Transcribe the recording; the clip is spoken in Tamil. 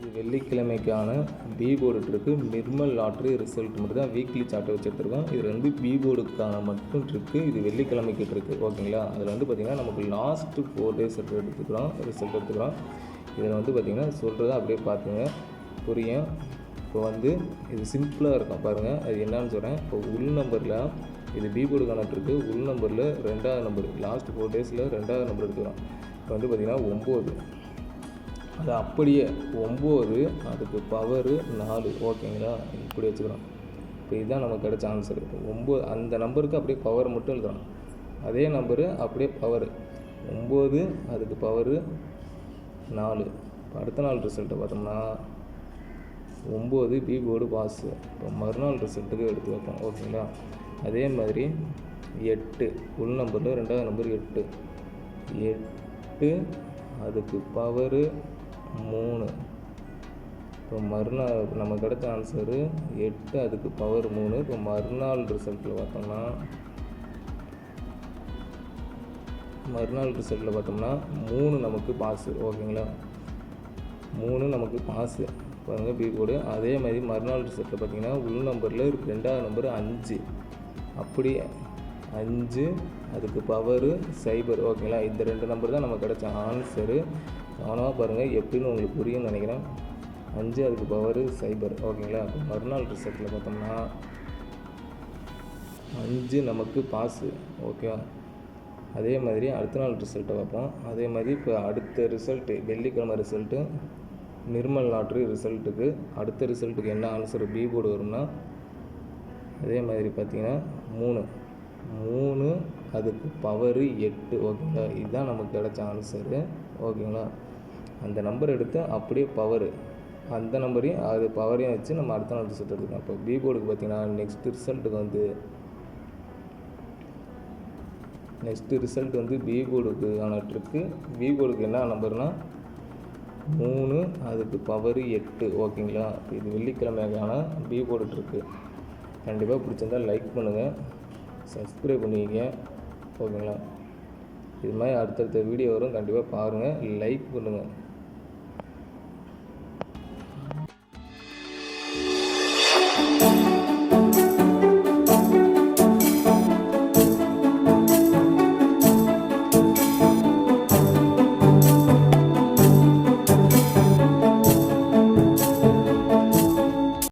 இது வெள்ளிக்கிழமைக்கான B board trick Nirmal lottery result மட்டும் தான் வீக்லி சார்ட்டை வச்சு எடுத்துருக்கோம். இதில் வந்து பி போர்டுக்கான மட்டும் ட்ரிக்கு, இது வெள்ளிக்கிழமைக்கு ட்ரிக்கு, ஓகேங்களா. அதில் வந்து பார்த்திங்கன்னா நமக்கு லாஸ்ட்டு 4 days ரிசல்ட் எடுத்துக்கிறோம். இதில் வந்து பார்த்திங்கன்னா சொல்கிறத அப்படியே பார்த்துங்க, புரியும். இப்போ வந்து இது சிம்பிளாக இருக்கும் பாருங்கள், அது என்னன்னு சொல்கிறேன். இப்போ உள் நம்பரில் இது பி போர்டுக்கான ட்ரிக்கு, உள் நம்பரில் 2வது நம்பர், லாஸ்ட் 4 daysல 2வது நம்பர் எடுத்துக்கிறோம். இப்போ வந்து பார்த்திங்கன்னா 9, அது அப்படியே 9 அதுக்கு பவரு 4, ஓகேங்களா. இப்படி வச்சுக்கிறோம். இப்போ இதுதான் நமக்கு கிடைச்ச ஆன்சர். 9 அந்த நம்பருக்கு அப்படியே பவர் மட்டும் எழுதுறோம். அதே நம்பரு அப்படியே பவரு 9 அதுக்கு பவரு 4. இப்போ அடுத்த நாள் ரிசல்ட்டை பார்த்தோம்னா 9 பி போர்டு பாஸு. இப்போ மறுநாள் ரிசல்ட்டுக்கு எடுத்து வைப்போம், ஓகேங்களா. அதே மாதிரி 8 உள் நம்பரில் 2வது நம்பர் 8 அதுக்கு பவரு 3. இப்போ மறுநாள் நம்ம கிடைச்ச ஆன்சரு 8 அதுக்கு பவர் 3. இப்போ மறுநாள் ரிசல்ட்டில் பார்த்தோம்னா 3 நமக்கு பாஸு, ஓகேங்களா. 3 நமக்கு பாஸு பாருங்கள் பி போர்டு. அதே மாதிரி மறுநாள் ரிசல்ட்டில் பார்த்திங்கன்னா உள் நம்பரில் 2வது நம்பர் 5, அப்படியே 5 அதுக்கு பவரு 0, ஓகேங்களா. இந்த 2 நம்பர் தான் நமக்கு கிடைச்ச ஆன்சரு. கவனமாக பாருங்கள், எப்படின்னு உங்களுக்கு புரியும்னு நினைக்கிறேன். 5 அதுக்கு பவரு 0, ஓகேங்களா. இப்போ மறுநாள் ரிசல்ட்டில் பார்த்தோம்னா 5 நமக்கு பாஸு, ஓகேவா. அதே மாதிரி அடுத்த நாள் ரிசல்ட்டை பார்ப்போம். அதே மாதிரி இப்போ அடுத்த ரிசல்ட்டு வெள்ளிக்கிழமை ரிசல்ட்டு நிர்மல் லாட்ரி ரிசல்ட்டுக்கு அடுத்த ரிசல்ட்டுக்கு என்ன ஆன்சர் பி போர்டு வரும்னா, அதே மாதிரி பார்த்திங்கன்னா 3 அதுக்கு பவரு 8, ஓகேங்களா. இதுதான் நமக்கு கிடைச்ச ஆன்சரு, ஓகேங்களா. அந்த நம்பர் எடுத்து அப்படியே பவரு, அந்த நம்பரையும் அது பவரையும் வச்சு நம்ம அடுத்த நாள் ரிசல்ட் எடுத்துக்கலாம். இப்போ பி போர்டுக்கு பார்த்திங்கன்னா நெக்ஸ்ட்டு ரிசல்ட் வந்து பி போர்டுக்கான ட்ரிக்கு. பி போர்டுக்கு என்ன நம்பர்னால் 3 அதுக்கு பவரு 8, ஓகேங்களா. இது வெள்ளிக்கிழமைக்கான பி போர்டு ட்ரிக்கு. கண்டிப்பாக பிடிச்சிருந்தால் லைக் பண்ணுங்கள், சப்ஸ்கிரைப் பண்ணிக்கங்க, ஓகேங்களா. இது மாதிரி அடுத்தடுத்த வீடியோ வரும், கண்டிப்பாக பாருங்கள், லைக் பண்ணுங்கள்.